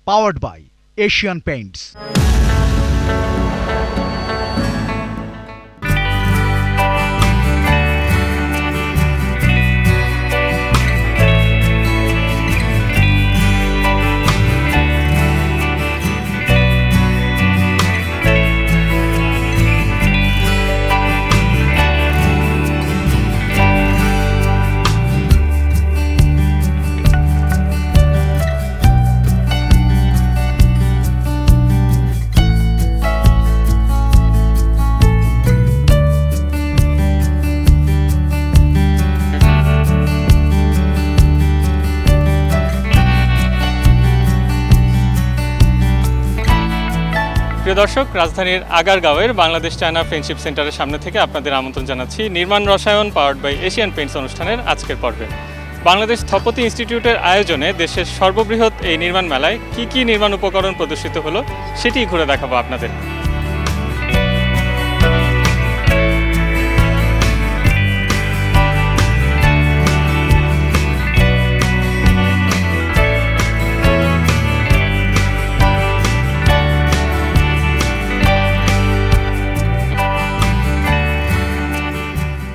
powered by Asian Paints. প্রিয় দর্শক, রাজধানীর আগারগাঁওয়ের বাংলাদেশ চায়না ফ্রেন্ডশিপ সেন্টারের সামনে থেকে আপনাদের আমন্ত্রণ জানাচ্ছি নির্মাণ রসায়ন পাওয়ার্ড বাই এশিয়ান পেইন্টস অনুষ্ঠানের আজকের পর্বে। বাংলাদেশ স্থপতি ইনস্টিটিউটের আয়োজনে দেশের সর্ববৃহৎ এই নির্মাণ মেলায় কি নির্মাণ উপকরণ প্রদর্শিত হলো সেটি ঘুরে দেখাবো আপনাদের।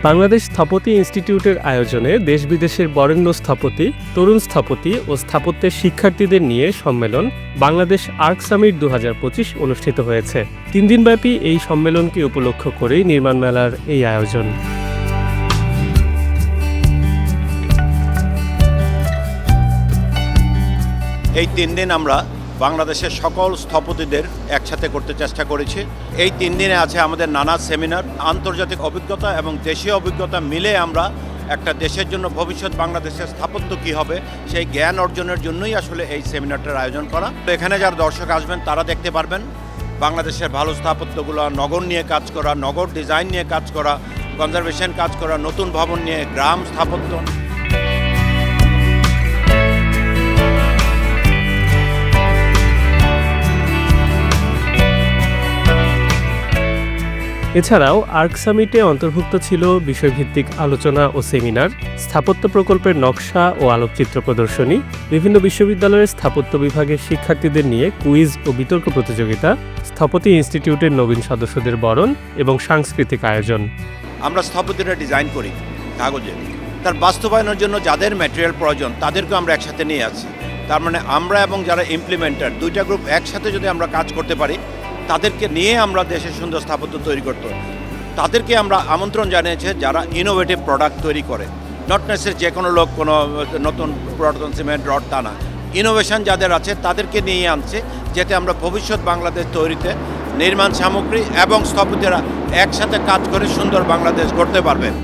বাংলাদেশ স্থপতি ইনস্টিটিউটের আয়োজনে দেশ বিদেশের বরেণ্য স্থপতি, তরুণ স্থপতি ও স্থাপত্যের শিক্ষার্থীদের নিয়ে সম্মেলন বাংলাদেশ আর্ক সামিট 2025 অনুষ্ঠিত হয়েছে। 3 দিনব্যাপী এই সম্মেলনকে উপলক্ষ করেই নির্মাণ মেলার এই আয়োজন। এই 3 দিন আমরা বাংলাদেশের সকল স্থপতিদের একসাথে করতে চেষ্টা করেছি। এই 3 দিনে আছে আমাদের নানা সেমিনার, আন্তর্জাতিক অভিজ্ঞতা এবং দেশীয় অভিজ্ঞতা মিলে আমরা একটা দেশের জন্য ভবিষ্যৎ বাংলাদেশের স্থাপত্য কী হবে সেই জ্ঞান অর্জনের জন্যই আসলে এই সেমিনারটার আয়োজন করা। তো এখানে যারা দর্শক আসবেন তারা দেখতে পারবেন বাংলাদেশের ভালো স্থাপত্যগুলো, নগর নিয়ে কাজ করা, নগর ডিজাইন নিয়ে কাজ করা, কনজারভেশন কাজ করা, নতুন ভবন নিয়ে গ্রাম স্থাপত্য। এছাড়াও আর্ক সামিটে অন্তর্ভুক্ত ছিল বিষয়ভিত্তিক আলোচনা ও সেমিনার, স্থাপত্য প্রকল্পের নকশা ও আলোকচিত্র প্রদর্শনী, বিভিন্ন বিশ্ববিদ্যালয়ের স্থাপত্য বিভাগের শিক্ষার্থীদের নিয়ে কুইজ ও বিতর্ক প্রতিযোগিতা, স্থপতি ইনস্টিটিউটের নবীন সদস্যদের বরণ এবং সাংস্কৃতিক আয়োজন। আমরা স্থপতিরা ডিজাইন করি কাগজে, তার বাস্তবায়নের জন্য যাদের ম্যাটেরিয়াল প্রয়োজন তাদেরকেও আমরা একসাথে নিয়ে আছি। তার মানে আমরা এবং যারা ইমপ্লিমেন্টার, দুইটা গ্রুপ একসাথে যদি আমরা কাজ করতে পারি, তাদেরকে নিয়ে আমরা দেশের সুন্দর স্থাপত্য তৈরি করতে, তাদেরকে আমরা আমন্ত্রণ জানিয়েছি যারা ইনোভেটিভ প্রোডাক্ট তৈরি করে। নট নেসেসারি যে কোনো লোক কোনো নতুন পুরাতন সিমেন্ট রড, তা না, ইনোভেশন যাদের আছে তাদেরকে নিয়ে আনছে, যাতে আমরা ভবিষ্যৎ বাংলাদেশ তৈরিতে নির্মাণ সামগ্রী এবং স্থপতিরা একসাথে কাজ করে সুন্দর বাংলাদেশ গড়তে পারবেন।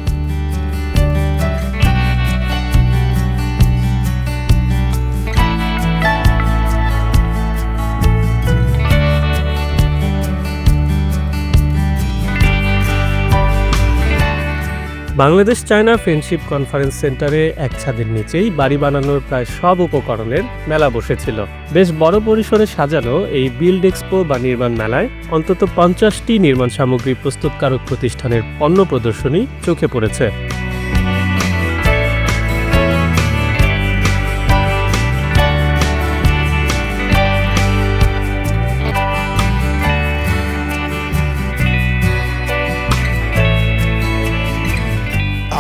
বাংলাদেশ চায়না ফ্রেন্ডশিপ কনফারেন্স সেন্টারে এক ছাদের নিচেই বাড়ি বানানোর প্রায় সব উপকরণের মেলা বসেছিল। বেশ বড় পরিসরে সাজানো এই বিল্ড এক্সপো বা নির্মাণ মেলায় অন্তত 50টি নির্মাণ সামগ্রী প্রস্তুতকারক প্রতিষ্ঠানের পণ্য প্রদর্শনী চোখে পড়েছে।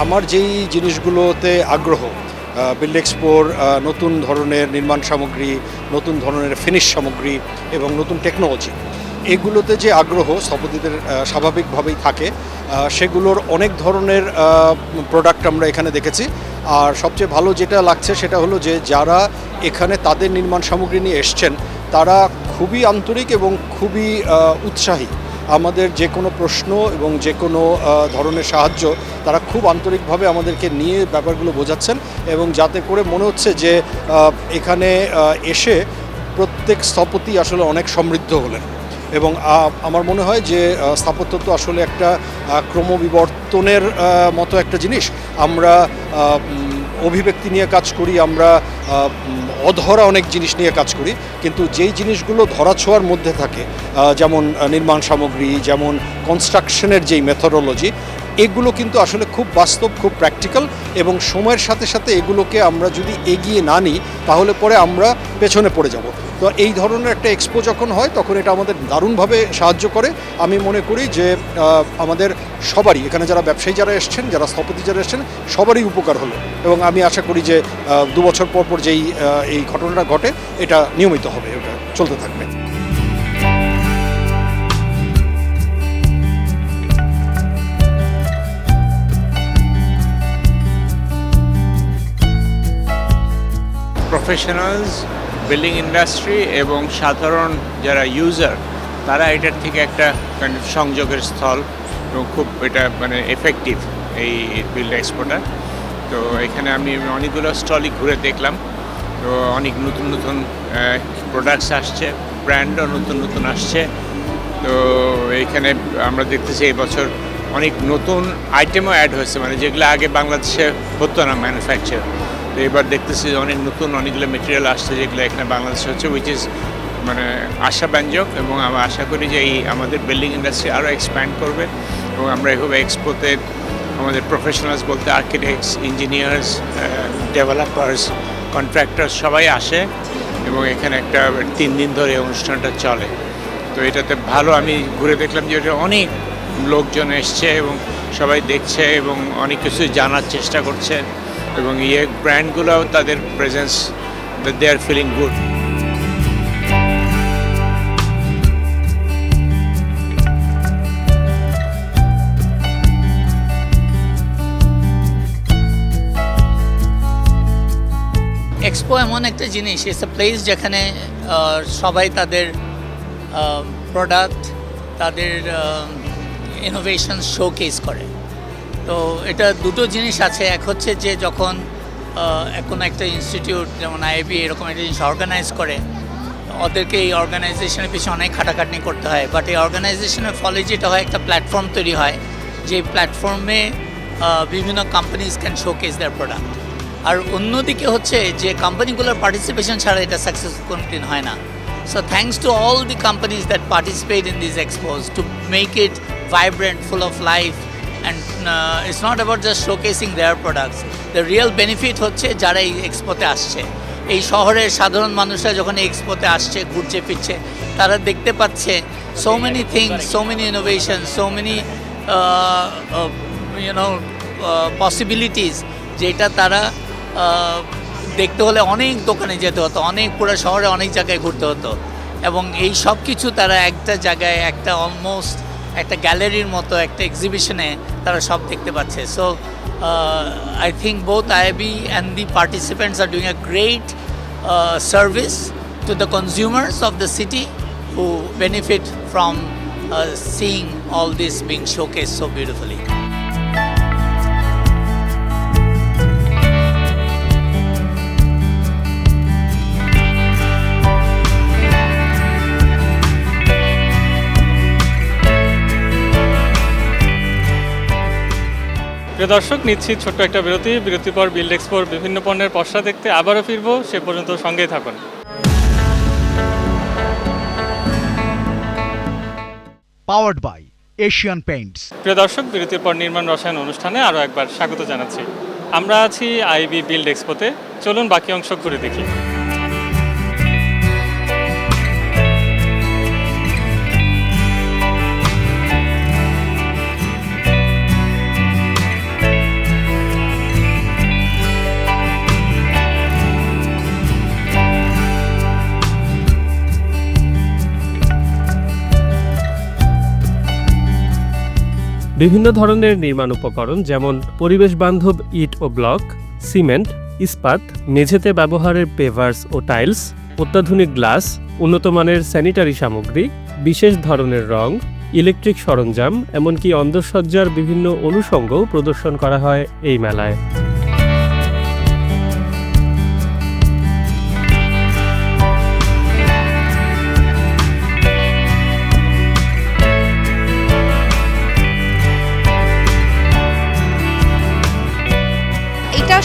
আমার যেই জিনিসগুলোতে আগ্রহ, বিল্ড এক্সপোর নতুন ধরনের নির্মাণ সামগ্রী, নতুন ধরনের ফিনিশ সামগ্রী এবং নতুন টেকনোলজি, এগুলোতে যে আগ্রহ স্থপতিদের স্বাভাবিকভাবেই থাকে, সেগুলোর অনেক ধরনের প্রোডাক্ট আমরা এখানে দেখেছি। আর সবচেয়ে ভালো যেটা লাগছে সেটা হলো যে যারা এখানে তাদের নির্মাণ সামগ্রী নিয়ে এসছেন তারা খুবই আন্তরিক এবং খুবই উৎসাহী। আমাদের যে কোনো প্রশ্ন এবং যে কোনো ধরনের সাহায্য তারা খুব আন্তরিকভাবে আমাদেরকে নিয়ে ব্যাপারগুলো বোঝাচ্ছেন, এবং যাতে করে মনে হচ্ছে যে এখানে এসে প্রত্যেক স্থপতি আসলে অনেক সমৃদ্ধ হলেন। এবং আমার মনে হয় যে স্থাপত্য তো আসলে একটা ক্রমবিবর্তনের মতো একটা জিনিস। আমরা অভিব্যক্তি নিয়ে কাজ করি, আমরা অধরা অনেক জিনিস নিয়ে কাজ করি, কিন্তু যেই জিনিসগুলো ধরাছোঁয়ার মধ্যে থাকে, যেমন নির্মাণ সামগ্রী, যেমন কনস্ট্রাকশনের যেই মেথোডোলজি, এগুলো কিন্তু আসলে খুব বাস্তব, খুব প্র্যাকটিক্যাল, এবং সময়ের সাথে সাথে এগুলোকে আমরা যদি এগিয়ে না নিই তাহলে পরে আমরা পেছনে পড়ে যাব। তো এই ধরনের একটা এক্সপো যখন হয় তখন এটা আমাদের দারুণভাবে সাহায্য করে। আমি মনে করি যে আমাদের সবারই, এখানে যারা ব্যবসায়ী যারা এসছেন, যারা স্থপতি যারা এসছেন, সবারই উপকার হলো, এবং আমি আশা করি যে 2 বছর পর পর যেই এই ঘটনাটা ঘটে এটা নিয়মিত হবে, এটা চলতে থাকবে। প্রফেশনালস, বিল্ডিং ইন্ডাস্ট্রি এবং সাধারণ যারা ইউজার, তারা এটার থেকে একটা সংযোগের স্থল, এবং খুব এটা মানে এফেক্টিভ এই বিল্ড এক্সপোটা। তো এখানে আমি অনেকগুলো স্টলই ঘুরে দেখলাম। তো অনেক নতুন নতুন প্রোডাক্টস আসছে, ব্র্যান্ডও নতুন নতুন আসছে। তো এইখানে আমরা দেখতেছি এই বছর অনেক নতুন আইটেমও অ্যাড হয়েছে, মানে যেগুলো আগে বাংলাদেশে হতো না ম্যানুফ্যাকচার। তো এবার দেখতেছি অনেক নতুন অনেকগুলো মেটেরিয়াল আসছে যেগুলো এখানে বাংলাদেশে হচ্ছে, উইচ ইজ মানে আশাব্যঞ্জক। এবং আমরা আশা করি যে এই আমাদের বিল্ডিং ইন্ডাস্ট্রি আরও এক্সপ্যান্ড করবে, এবং আমরা এভাবে এক্সপোতে আমাদের প্রফেশনালস বলতে আর্কিটেক্টস, ইঞ্জিনিয়ার্স, ডেভেলপার্স, কন্ট্রাক্টর সবাই আসে, এবং এখানে একটা 3 দিন ধরে অনুষ্ঠানটা চলে। তো এটাতে ভালো, আমি ঘুরে দেখলাম যে এটা অনেক লোকজন এসছে এবং সবাই দেখছে এবং অনেক কিছু জানার চেষ্টা করছে, এবং ব্র্যান্ডগুলোও তাদের presence, they are feeling good. Expo এমন একটা জিনিস, ইটস এ প্লেস যেখানে সবাই তাদের প্রোডাক্ট, তাদের ইনোভেশন শোকেস করে। তো এটা দুটো জিনিস আছে। এক হচ্ছে যে যখন কোনো একটা ইনস্টিটিউট যেমন আইআইবি এরকম একটা জিনিস অর্গানাইজ করে, ওদেরকে এই অর্গানাইজেশনের পিছনে অনেক খাটাখাটনি করতে হয়, বাট এই অর্গানাইজেশনের ফলে যেটা হয়, একটা প্ল্যাটফর্ম তৈরি হয়, যে প্ল্যাটফর্মে বিভিন্ন companies can showcase their product. আর অন্যদিকে হচ্ছে যে কোম্পানিগুলোর পার্টিসিপেশন ছাড়া এটা সাকসেসফুল কোনোদিন হয় না। So thanks to all the companies that participate in these expos to make it vibrant, full of life, and it's not about just showcasing their products. The real benefit হচ্ছে যারা এই এক্সপোতে আসছে, এই শহরের সাধারণ মানুষরা যখন এই এক্সপোতে আসছে, ঘুরছে ফিরছে, তারা দেখতে পাচ্ছে so many things, so many innovations, so many possibilities, যেটা তারা দেখতে হলে অনেক দোকানে যেতে হতো, অনেক পুরো শহরে অনেক জায়গায় ঘুরতে হতো, এবং এই সব কিছু তারা একটা জায়গায়, একটা অলমোস্ট একটা গ্যালারির মতো একটা এক্সিবিশনে তারা সব দেখতে পাচ্ছে। So I think both IIB and the participants are doing a great service to the consumers of the city who benefit from seeing all this being showcase so beautifully. প্রিয় দর্শক, নিচ্ছি ছোট্ট একটা বিরতির পর বিল্ড এক্সপোর বিভিন্ন পণ্যের পসরা দেখতে আবারও ফিরবো। সে পর্যন্ত সঙ্গেই থাকুন। Powered by Asian Paints. প্রিয় দর্শক, বিরতির পর নির্মাণ রসায়ন অনুষ্ঠানে আরও একবার স্বাগত জানাচ্ছি। আমরা আছি আইবি বিল্ড এক্সপোতে, চলুন বাকি অংশ ঘুরে দেখি। বিভিন্ন ধরনের নির্মাণ উপকরণ যেমন পরিবেশ বান্ধব ইট ও ব্লক, সিমেন্ট, ইস্পাত, মেঝেতে ব্যবহারের পেভার্স ও টাইলস, অত্যাধুনিক গ্লাস, উন্নত মানের স্যানিটারি সামগ্রী, বিশেষ ধরনের রং, ইলেকট্রিক সরঞ্জাম, এমনকি অন্দরসজ্জার বিভিন্ন অনুষঙ্গও প্রদর্শন করা হয় এই মেলায়।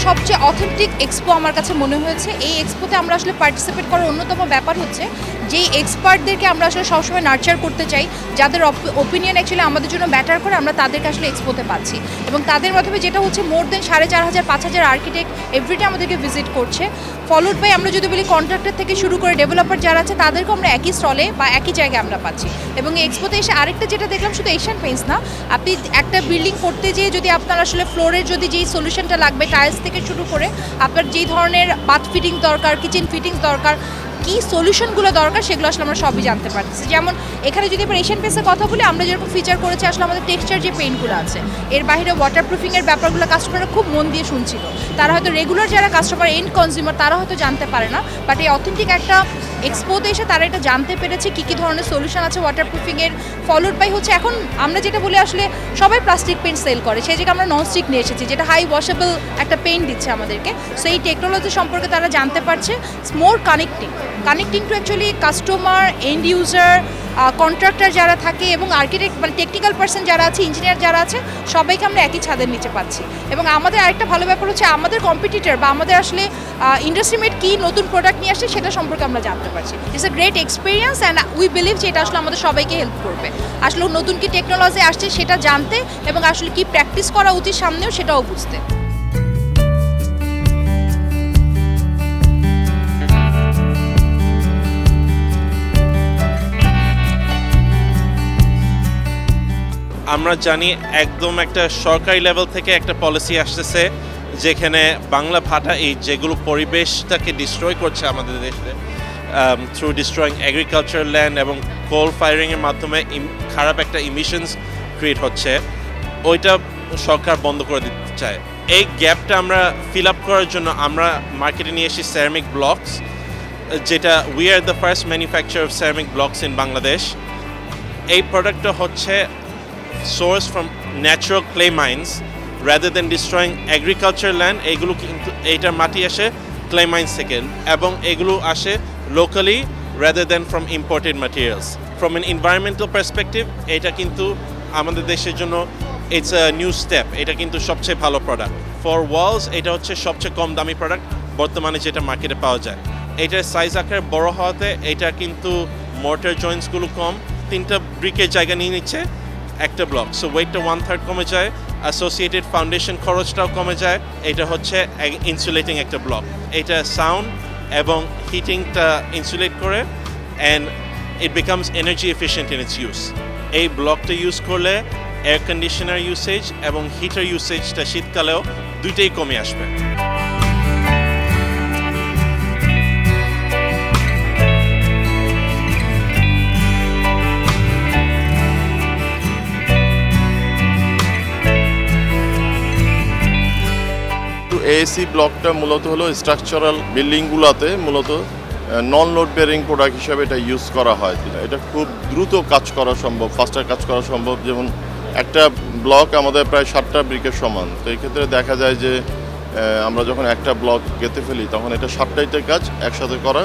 সবচেয়ে অথেন্টিক এক্সপো আমার কাছে মনে হয়েছে। এই এক্সপোতে আমরা আসলে পার্টিসিপেট করার অন্যতম ব্যাপার হচ্ছে যেই এক্সপার্টদেরকে আমরা আসলে সবসময় নার্চার করতে চাই, যাদের ওপিনিয়ন অ্যাকচুয়ালি আমাদের জন্য ব্যাটার করে, আমরা তাদেরকে আসলে এক্সপোতে পাচ্ছি। এবং তাদের মাধ্যমে যেটা হচ্ছে মোর দেন 4,500-5,000 আর্কিটেক্ট এভরিডে আমাদেরকে ভিজিট করছে। ফলোড বাই আমরা যদি বলি কন্ট্রাক্টর থেকে শুরু করে ডেভেলপার যারা আছে তাদেরকেও আমরা একই স্টলে বা একই জায়গায় আমরা পাচ্ছি। এবং এই এক্সপোতে এসে আরেকটা যেটা দেখলাম, শুধু এশিয়ান পেইন্টস না, আপনি একটা বিল্ডিং করতে যেয়ে যদি আপনার আসলে ফ্লোরের যদি যেই সলিউশনটা লাগবে, টাইলস থেকে শুরু করে আপনার যেই ধরনের বাথ ফিটিংস দরকার, কিচেন ফিটিংস দরকার, কী সলিউশনগুলো দরকার, সেগুলো আসলে আমরা সবই জানতে পারতেছি। যেমন এখানে যদি আমরা এশিয়ান পেইন্টসের কথা বলি, আমরা যেরকম ফিচার করেছি আসলে আমাদের টেক্সচার যে পেইন্টগুলো আছে, এর বাইরে ওয়াটারপ্রুফিংয়ের ব্যাপারগুলো কাস্টমাররা খুব মন দিয়ে শুনছিল। তারা হয়তো রেগুলার যারা কাস্টমার এন্ড কনজিউমার তারা হয়তো জানতে পারে না, বাট এই অথেন্টিক একটা এক্সপোতে এসে তারা এটা জানতে পেরেছে কী কী ধরনের সলিউশন আছে ওয়াটারপ্রুফিংয়ের। ফলোড বাই হচ্ছে এখন আমরা যেটা বলি আসলে সবাই প্লাস্টিক পেইন্ট সেল করে, সেই জায়গায় আমরা ননস্টিক নিয়ে এসেছি যেটা হাই ওয়াশেবল একটা পেইন্ট দিচ্ছে আমাদেরকে। সো এই টেকনোলজি সম্পর্কে তারা জানতে পারছে। More connecting to actually customer, end user, contractor যারা থাকে এবং আর্কিটেক্ট মানে টেকনিক্যাল পার্সন যারা আছে, ইঞ্জিনিয়ার যারা আছে, সবাইকে আমরা একই ছাদের নিচে পাচ্ছি। এবং আমাদের আরেকটা ভালো ব্যাপার হচ্ছে আমাদের কম্পিটিটর বা আমাদের আসলে ইন্ডাস্ট্রিমেট কী নতুন প্রোডাক্ট নিয়ে আসছে সেটা সম্পর্কে আমরা জানতে পারছি। It's a great experience and we believe যে এটা আসলে আমাদের সবাইকে হেল্প করবে আসলে নতুন কি টেকনোলজি আসছে সেটা জানতে এবং আসলে কি প্র্যাকটিস করা উচিত সামনেও সেটাও বুঝতে। আমরা জানি একদম একটা সরকারি লেভেল থেকে একটা পলিসি আসতেছে যেখানে বাংলা ভাটা এই যেগুলো পরিবেশটাকে ডিস্ট্রয় করছে আমাদের দেশে থ্রু ডিস্ট্রয়িং এগ্রিকালচার ল্যান্ড এবং কোল ফায়ারিংয়ের মাধ্যমে খারাপ একটা ইমিশনস ক্রিয়েট হচ্ছে, ওইটা সরকার বন্ধ করে দিতে চায়। এই গ্যাপটা আমরা ফিল আপ করার জন্য আমরা মার্কেটে নিয়ে এসেছি সেরামিক ব্লকস, যেটা we are the first manufacture of ceramic blocks in Bangladesh. এই প্রোডাক্টটা হচ্ছে sourced from natural clay mines rather than destroying agriculture land. এগুলো কিন্তু এইটার মাটি আসে clay mines থেকে এবং এগুলো আসে locally rather than from imported materials. From an environmental perspective এটা কিন্তু আমাদের দেশের জন্য it's a new step. এটা কিন্তু সবচেয়ে ভালো প্রোডাক্ট। For walls এটা হচ্ছে সবচেয়ে কম দামি প্রোডাক্ট বর্তমানে যেটা মার্কেটে পাওয়া যায়। এটার সাইজ আকার বড় হওয়াতে এটা কিন্তু মোর্টার জয়েন্টসগুলো কম, 3টা ব্রিকের জায়গা নিয়ে নিচ্ছে একটা ব্লক। সো ওয়েটটা 1/3 কমে যায়, অ্যাসোসিয়েটেড ফাউন্ডেশন খরচটাও কমে যায়। এটা হচ্ছে ইনসুলেটিং একটা ব্লক। এটা সাউন্ড এবং হিটিংটা ইনসুলেট করে and it becomes energy efficient in it's use. এই ব্লকটা ইউজ করলে এয়ার কন্ডিশনার ইউসেজ এবং হিটার ইউসেজটা শীতকালেও দুইটাই কমে আসবে। এএসি ব্লকটা মূলত হলো স্ট্রাকচারাল বিল্ডিংগুলোতে মূলত নন লোড বেয়ারিং প্রোডাক্ট হিসাবে এটা ইউজ করা হয়। এটা খুব দ্রুত কাজ করা সম্ভব, ফাস্টার কাজ করা সম্ভব। যেমন একটা ব্লক আমাদের প্রায় 7টা ব্রিকের সমান। তো এই ক্ষেত্রে দেখা যায় যে আমরা যখন একটা ব্লক গেঁথে ফেলি তখন এটা 7টাইতে কাজ একসাথে করা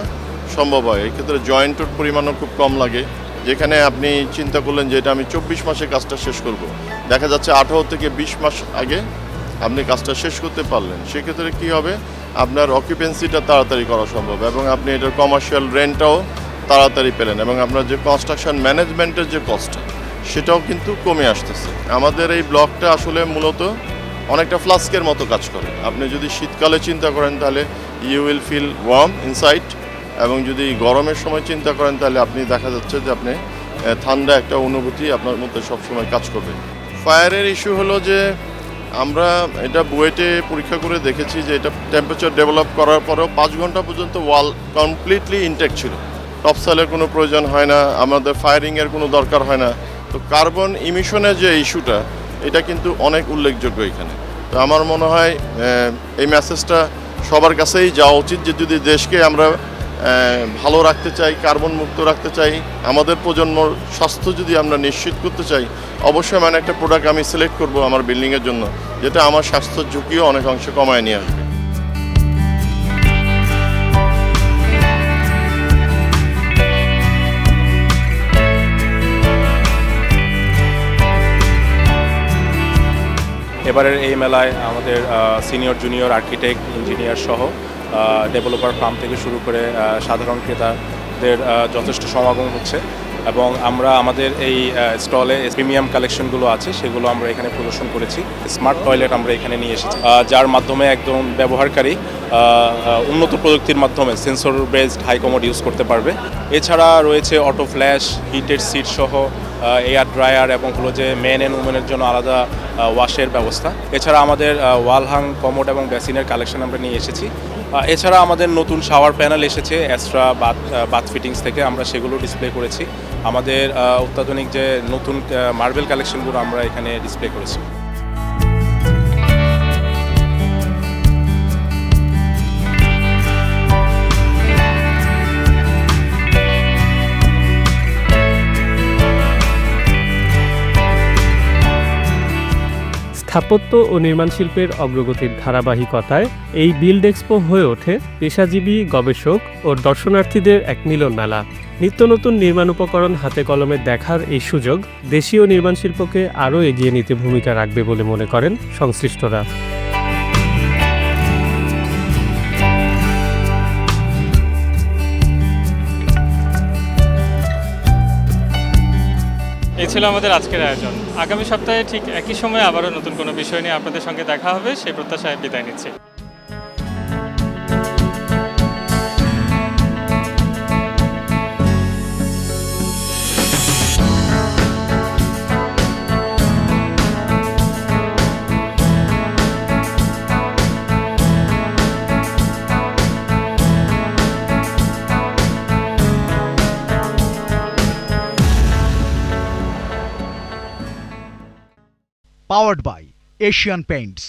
সম্ভব হয়। এই ক্ষেত্রে জয়েন্টের পরিমাণও খুব কম লাগে। যেখানে আপনি চিন্তা করলেন যে এটা আমি 24 মাসে কাজটা শেষ করব, দেখা যাচ্ছে 18 থেকে 20 মাস আগে আপনি কাজটা শেষ করতে পারলেন। সেক্ষেত্রে কী হবে, আপনার অকুপেন্সিটা তাড়াতাড়ি করা সম্ভব এবং আপনি এটার কমার্শিয়াল রেন্টটাও তাড়াতাড়ি পেলেন এবং আপনার যে কনস্ট্রাকশন ম্যানেজমেন্টের যে কস্ট সেটাও কিন্তু কমে আসতেছে। আমাদের এই ব্লকটা আসলে মূলত অনেকটা ফ্লাস্কের মতো কাজ করে। আপনি যদি শীতকালে চিন্তা করেন তাহলে you will feel warm inside, এবং যদি গরমের সময় চিন্তা করেন তাহলে আপনি দেখা যাচ্ছে যে আপনি ঠান্ডা একটা অনুভূতি আপনার মধ্যে সবসময় কাজ করবে। ফায়ারের ইস্যু হলো যে আমরা এটা বুয়েটে পরীক্ষা করে দেখেছি যে এটা টেম্পারেচার ডেভেলপ করার পরেও 5 ঘন্টা পর্যন্ত ওয়াল কমপ্লিটলি ইনটেক্ট ছিল, টপসেলের কোনো প্রয়োজন হয় না, আমাদের ফায়ারিংয়ের কোনো দরকার হয় না। তো কার্বন ইমিশনের যে ইস্যুটা এটা কিন্তু অনেক উল্লেখযোগ্য এখানে। তো আমার মনে হয় এই মেসেজটা সবার কাছেই যাওয়া উচিত যে যদি দেশকে আমরা ভালো রাখতে চাই, কার্বন মুক্ত রাখতে চাই, আমাদের প্রজন্মর স্বাস্থ্য যদি আমরা নিশ্চিত করতে চাই, অবশ্যই মানে একটা প্রোডাক্ট আমি সিলেক্ট করব আমার বিল্ডিংয়ের জন্য যেটা আমার স্বাস্থ্যের ঝুঁকিও অনেক অংশে কমায় নিয়ে আসবে। এবারের এই মেলায় আমাদের সিনিয়র জুনিয়র আর্কিটেক্ট, ইঞ্জিনিয়ার সহ ডেভেলপার ফার্ম থেকে শুরু করে সাধারণ ক্রেতাদের আমাদের যথেষ্ট সমাগম হচ্ছে এবং আমরা আমাদের এই স্টলে প্রিমিয়াম কালেকশনগুলো আছে সেগুলো আমরা এখানে প্রদর্শন করেছি। স্মার্ট টয়লেট আমরা এখানে নিয়ে এসেছি, যার মাধ্যমে একদম ব্যবহারকারী উন্নত প্রযুক্তির মাধ্যমে sensor based high commode use করতে পারবে। এছাড়া রয়েছে অটো ফ্ল্যাশ, হিটেড সিট সহ এয়ার ড্রায়ার এবং হলো যে মেন অ্যান্ড উমেনের জন্য আলাদা ওয়াশের ব্যবস্থা। এছাড়া আমাদের ওয়াল হাং কমোড এবং বেসিনের কালেকশন আমরা নিয়ে এসেছি। এছাড়া আমাদের নতুন শাওয়ার প্যানেল এসেছে এক্সট্রা বাথ ফিটিংস থেকে, আমরা সেগুলো ডিসপ্লে করেছি। আমাদের অত্যাধুনিক যে নতুন মার্বেল কালেকশনগুলো আমরা এখানে ডিসপ্লে করেছি। স্থাপত্য ও নির্মাণ শিল্পের অগ্রগতির ধারাবাহিকতায় এই বিল্ড এক্সপো হয়ে ওঠে পেশাজীবী, গবেষক ও দর্শনার্থীদের এক মিলন মেলা। নিত্য নতুন নির্মাণ উপকরণ হাতে কলমে দেখার এই সুযোগ দেশীয় নির্মাণ শিল্পকে আরও এগিয়ে নিতে ভূমিকা রাখবে বলে মনে করেন সংশ্লিষ্টরা। এই ছিল আমাদের আজকের আয়োজন। আগামী সপ্তাহে ঠিক একই সময়ে আবারও নতুন কোনো বিষয় নিয়ে আপনাদের সঙ্গে দেখা হবে, সেই প্রত্যাশায় বিদায় নিচ্ছি। Powered by Asian Paints.